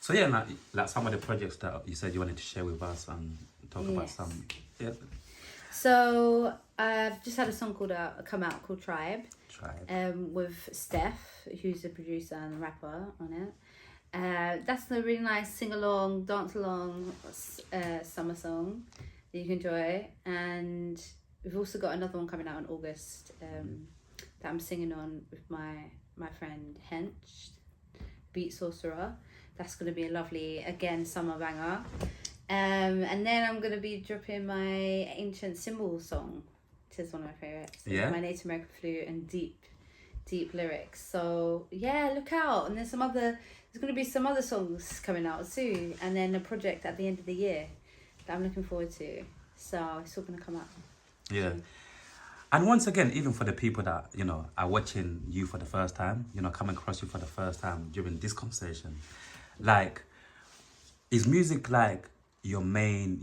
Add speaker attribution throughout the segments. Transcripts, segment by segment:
Speaker 1: So yeah, like some of the projects that you said you wanted to share with us and talk about some. Yeah.
Speaker 2: So I've just had a song come out called Tribe.
Speaker 1: Tribe.
Speaker 2: With Steph, who's the producer and rapper on it. That's a really nice sing along, dance along summer song that you can enjoy. And we've also got another one coming out in August that I'm singing on with my friend Hench, Beat Sorcerer. That's going to be a lovely, again, summer banger. And then I'm going to be dropping my Ancient Symbol song. It is one of my favourites.
Speaker 1: Yeah.
Speaker 2: My Native American flute and deep lyrics. So yeah, look out. And there's going to be some other songs coming out soon. And then a project at the end of the year that I'm looking forward to. So it's all going to come out.
Speaker 1: Yeah. And once again, even for the people that, you know, are watching you for the first time, you know, coming across you for the first time during this conversation, like, is music like your main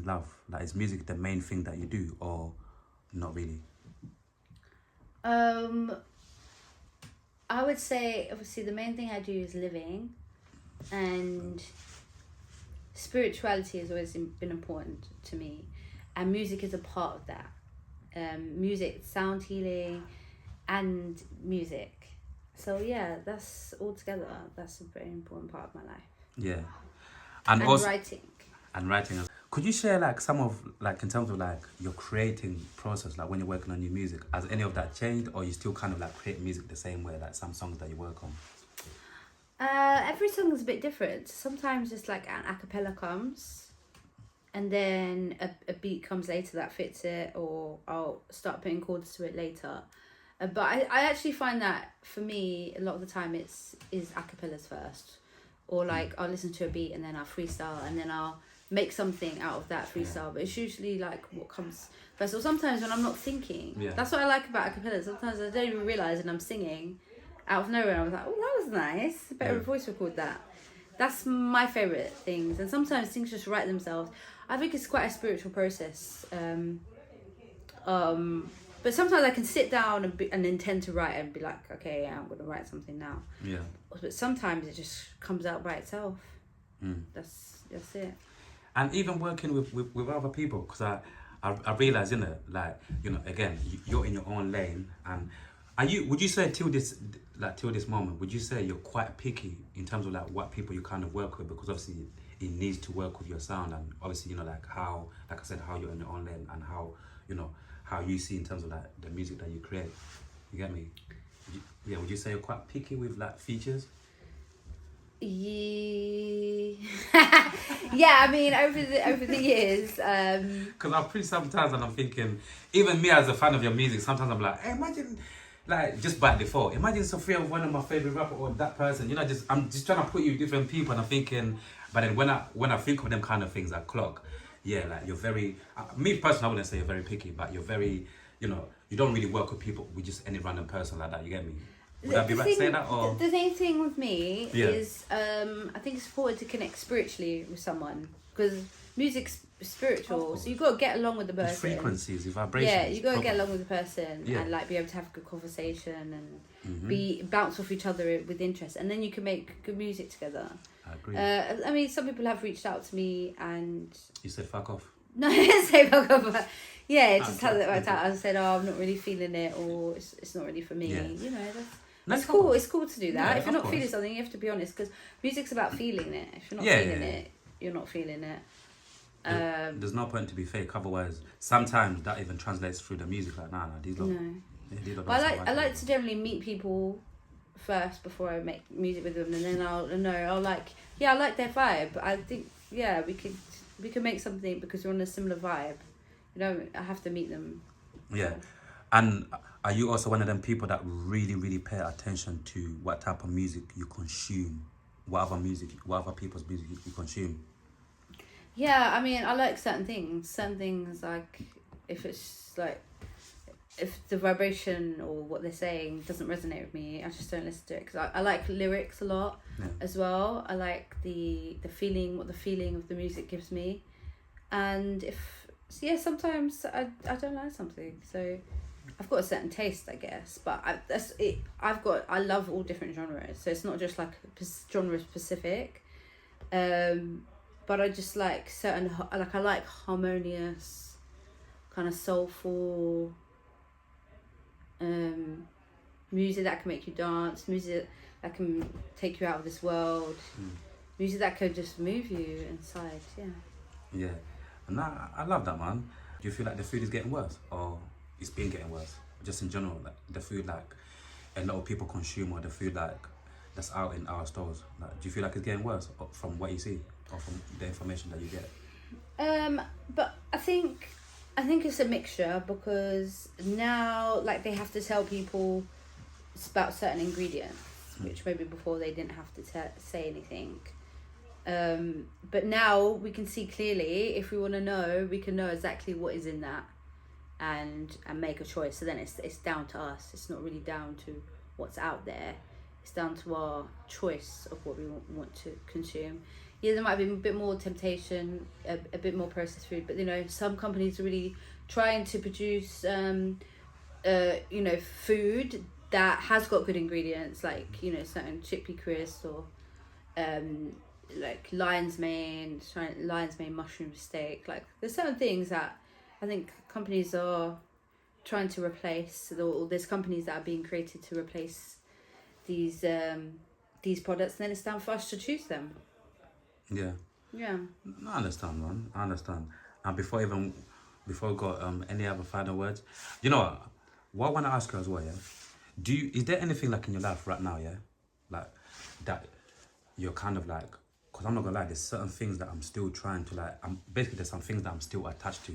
Speaker 1: love? Like, is music the main thing that you do, or not really?
Speaker 2: I would say, obviously, the main thing I do is living, and spirituality has always been important to me, and music is a part of that. Music, sound healing, and music. So yeah, that's all together. That's a very important part of my life.
Speaker 1: Yeah.
Speaker 2: And
Speaker 1: also,
Speaker 2: writing.
Speaker 1: And writing. Could you share like some of, like, in terms of like your creating process, like when you're working on your music, has any of that changed, or you still kind of like create music the same way, like some songs that you work on?
Speaker 2: Every song is a bit different. Sometimes it's like an a cappella comes, and then a beat comes later that fits it, or I'll start putting chords to it later. But I actually find that for me, a lot of the time is a cappellas first, or like I'll listen to a beat and then I'll freestyle and then I'll make something out of that freestyle. But it's usually like what comes first. Or sometimes when I'm not thinking, that's what I like about a cappella. Sometimes I don't even realise and I'm singing out of nowhere. I was like, oh, that was nice. Better voice record that. That's my favourite things. And sometimes things just write themselves. I think it's quite a spiritual process. But sometimes I can sit down and intend to write and be like, okay, yeah, I'm going to write something now.
Speaker 1: Yeah.
Speaker 2: But sometimes it just comes out by itself. That's it.
Speaker 1: And even working with other people, because I realise, you know, like, you know, again, you're in your own lane, and would you say till this moment, would you say you're quite picky in terms of like what people you kind of work with? Because obviously it needs to work with your sound, and obviously, you know, like how, like I said, how you're in your own lane, and how, you know, how you see in terms of like the music that you create. You get me? Would you say you're quite picky with like features?
Speaker 2: Yeah, I mean, over the years,
Speaker 1: because I'm pretty sometimes, and I'm thinking, even me as a fan of your music, sometimes I'm like, hey, imagine, like, just by default, imagine SoFreeYa, one of my favorite rappers, or that person, you know, I'm just trying to put you with different people, and I'm thinking, but then when I think of them kind of things, I clock, yeah, like, you're very, me personally, I wouldn't say you're very picky, but you're very, you know, you don't really work with people, with just any random person like that, you get me? Would I be right to say that? Or?
Speaker 2: The same thing with me is, I think it's important to connect spiritually with someone, because music's spiritual, so you've got to get along with the person.
Speaker 1: The frequencies, the vibrations.
Speaker 2: Yeah, you've got to get along with the person and like be able to have a good conversation and bounce off each other with interest, and then you can make good music together.
Speaker 1: I agree.
Speaker 2: I mean, some people have reached out to me and... You
Speaker 1: said fuck off?
Speaker 2: No, I didn't say fuck off, but yeah, it just hasn't worked out. I said, oh, I'm not really feeling it, or it's not really for me. Yeah. You know, that's cool. It's cool to do that. Yeah, if you're not feeling something, you have to be honest, because music's about feeling it. If you're not feeling it, you're not feeling it.
Speaker 1: There's no point to be fake. Otherwise, sometimes that even translates through the music. Like, these don't.
Speaker 2: I like to generally meet people first before I make music with them, and then I'll like, I like their vibe. I think we could make something because we're on a similar vibe. You know, I have to meet them.
Speaker 1: Yeah. And are you also one of them people that really, really pay attention to what type of music you consume? What other people's music you consume?
Speaker 2: Yeah, I mean, I like certain things. Certain things, like, if the vibration or what they're saying doesn't resonate with me, I just don't listen to it. Because I like lyrics a lot as well. I like the feeling, what the feeling of the music gives me. And sometimes I don't like something. So I've got a certain taste, I guess, but that's it. I love all different genres, so it's not just like genre specific. But I just like certain, like I like harmonious, kind of soulful, music that can make you dance, music that can take you out of this world, music that can just move you inside. Yeah.
Speaker 1: Yeah, and I love that, man. Do you feel like the food is getting worse, or it's been getting worse? Just in general, like the food like a lot of people consume, or the food like that's out in our stores. Like, do you feel like it's getting worse from what you see, or from the information that you get?
Speaker 2: But I think it's a mixture, because now like they have to tell people about certain ingredients, which maybe before they didn't have to say anything. But now we can see clearly. If we want to know, we can know exactly what is in that, and make a choice. So then it's down to us. It's not really down to what's out there. It's down to our choice of what we want to consume. Yeah, there might be a bit more temptation, a bit more processed food, but you know, some companies are really trying to produce food that has got good ingredients, like, you know, certain chickpea crisps, or like lion's mane mushroom steak. Like, there's certain things that I think companies are trying to replace, or there's companies that are being created to replace these products, and then it's down for us to choose them.
Speaker 1: Yeah.
Speaker 2: Yeah.
Speaker 1: I understand, man. I understand. And before we got any other final words, you know what I want to ask you as well, yeah? Is there anything like in your life right now, yeah, like that you're kind of like, because I'm not gonna lie, there's certain things that I'm still trying to like, there's some things that I'm still attached to.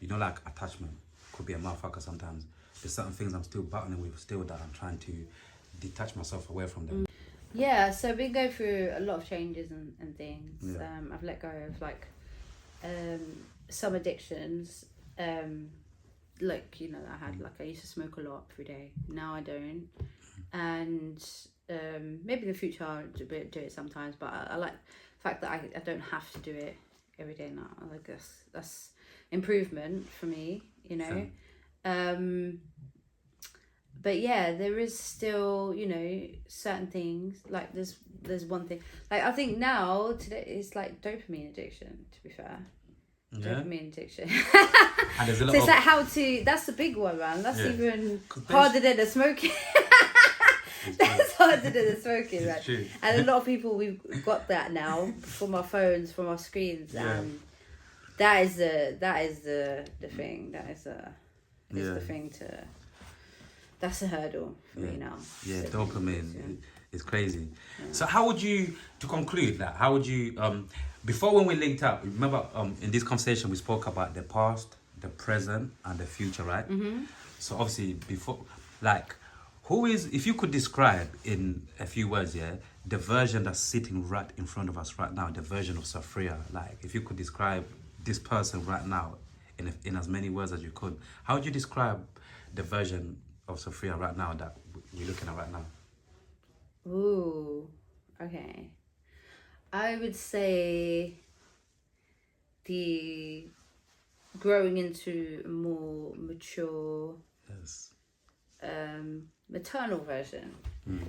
Speaker 1: You know, like attachment could be a motherfucker sometimes. There's certain things I'm still battling with still, that I'm trying to detach myself away from them.
Speaker 2: Yeah, so we go through a lot of changes and things.
Speaker 1: Yeah.
Speaker 2: I've let go of like some addictions. Like, you know, I used to smoke a lot every day. Now I don't. And maybe in the future I'll do it sometimes, but I like the fact that I don't have to do it every day now. I guess that's improvement for me, you know. But yeah, there is still, you know, certain things, like there's one thing, like I think now today it's like dopamine addiction, to be fair.
Speaker 1: Yeah.
Speaker 2: Dopamine addiction.
Speaker 1: And there's a lot
Speaker 2: So it's like how to, that's the big one, man. That's even harder than the smoking. That's harder than the smoking, man.
Speaker 1: True.
Speaker 2: And a lot of people, we've got that now from our phones, from our screens, and that is the thing. That is the thing to. That's a hurdle for me now.
Speaker 1: Yeah, dopamine is crazy. Yeah. So how would you, to conclude that, how would you, before when we linked up, remember in this conversation we spoke about the past, the present, and the future, right? Mm-hmm. So obviously before, like, who is, if you could describe in a few words, the version that's sitting right in front of us right now, the version of SoFreeYa, like if you could describe this person right now in as many words as you could, how would you describe the version of SoFreeYa right now that we're looking at right now?
Speaker 2: Ooh, okay. I would say the growing into a more mature, maternal version.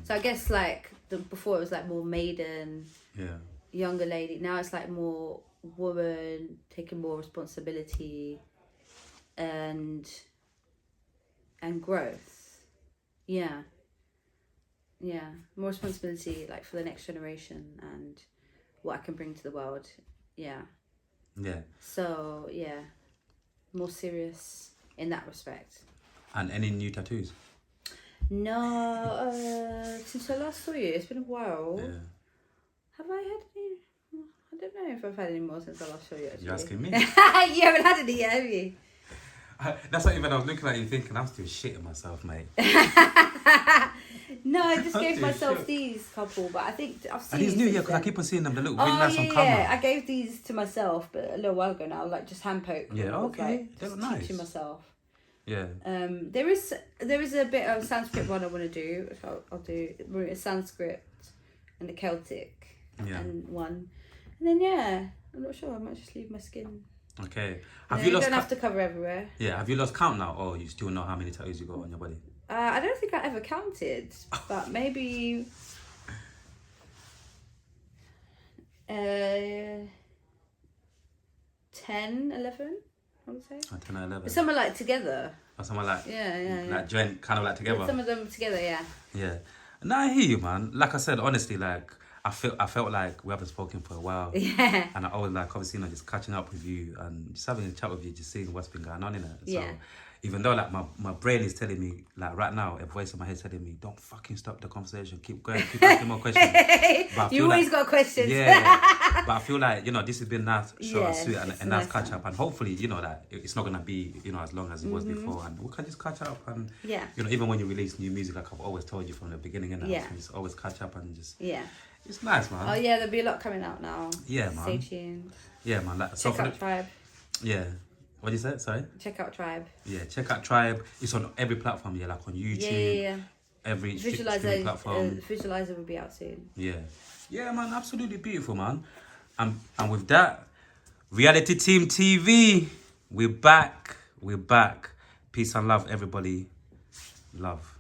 Speaker 2: So I guess like before it was like more maiden, younger lady. Now it's like more woman taking more responsibility and growth. Yeah, more responsibility like for the next generation and what I can bring to the world. Yeah. So more serious in that respect. And
Speaker 1: any new tattoos?
Speaker 2: No, since I last saw you, it's been a while. Have I had any? I don't know if I've had any more since I last saw you, actually.
Speaker 1: You're asking me?
Speaker 2: You haven't had any yet, have you?
Speaker 1: That's not even, I was looking at you thinking, I'm still shitting myself, mate.
Speaker 2: No, I just gave myself these couple, but I think I've seen.
Speaker 1: Are these new? Yeah, because I keep on seeing them. They look really nice on camera.
Speaker 2: Yeah, I gave these to myself, but a little while ago now, like just hand poke.
Speaker 1: Yeah, okay,
Speaker 2: like,
Speaker 1: they look nice.
Speaker 2: Teaching myself.
Speaker 1: Yeah.
Speaker 2: There is a bit of Sanskrit one I want to do. Which I'll do a Sanskrit and a Celtic and one, and then I'm not sure. I might just leave my skin
Speaker 1: Okay.
Speaker 2: No,
Speaker 1: Have you lost?
Speaker 2: don't have to cover everywhere.
Speaker 1: Yeah. Have you lost count now, or you still know how many tattoos you got on your body?
Speaker 2: I don't think I ever counted, but maybe 10, 11, I would say.
Speaker 1: 10 or 11.
Speaker 2: Some are like together.
Speaker 1: Or something like
Speaker 2: Yeah.
Speaker 1: like joint, kind of like together.
Speaker 2: Some of them together, yeah.
Speaker 1: Yeah. No, I hear you, man. Like I said, honestly, like I felt like we haven't spoken for a while.
Speaker 2: Yeah.
Speaker 1: And I always like obviously just catching up with you and just having a chat with you, just seeing what's been going on in it. So
Speaker 2: Yeah.
Speaker 1: even though like my brain is telling me, like right now, a voice in my head telling me, don't fucking stop the conversation, keep going, keep asking more questions. But
Speaker 2: You always got questions.
Speaker 1: Yeah. But I feel like, this has been nice, short and
Speaker 2: Yeah,
Speaker 1: sweet, and
Speaker 2: it's
Speaker 1: a nice
Speaker 2: nice
Speaker 1: catch up. And hopefully, that it's not gonna be, as long as it was before, and we can just catch up. And
Speaker 2: Yeah.
Speaker 1: even when you release new music, like I've always told you from the beginning, and
Speaker 2: Yeah.
Speaker 1: just always catch up and just
Speaker 2: Yeah.
Speaker 1: it's nice, man.
Speaker 2: Oh yeah, there'll be a lot coming out now.
Speaker 1: Yeah, man.
Speaker 2: Stay tuned.
Speaker 1: Yeah, man. Like,
Speaker 2: Check out Tribe.
Speaker 1: Yeah. What did you say? Sorry.
Speaker 2: Check out Tribe.
Speaker 1: Yeah, check out Tribe. It's on every platform. Yeah, like on YouTube.
Speaker 2: Yeah.
Speaker 1: Every streaming platform.
Speaker 2: Visualizer will be out soon.
Speaker 1: Yeah. Yeah, man. Absolutely beautiful, man. And with that, Reality Team TV, we're back. We're back. Peace and love, everybody. Love.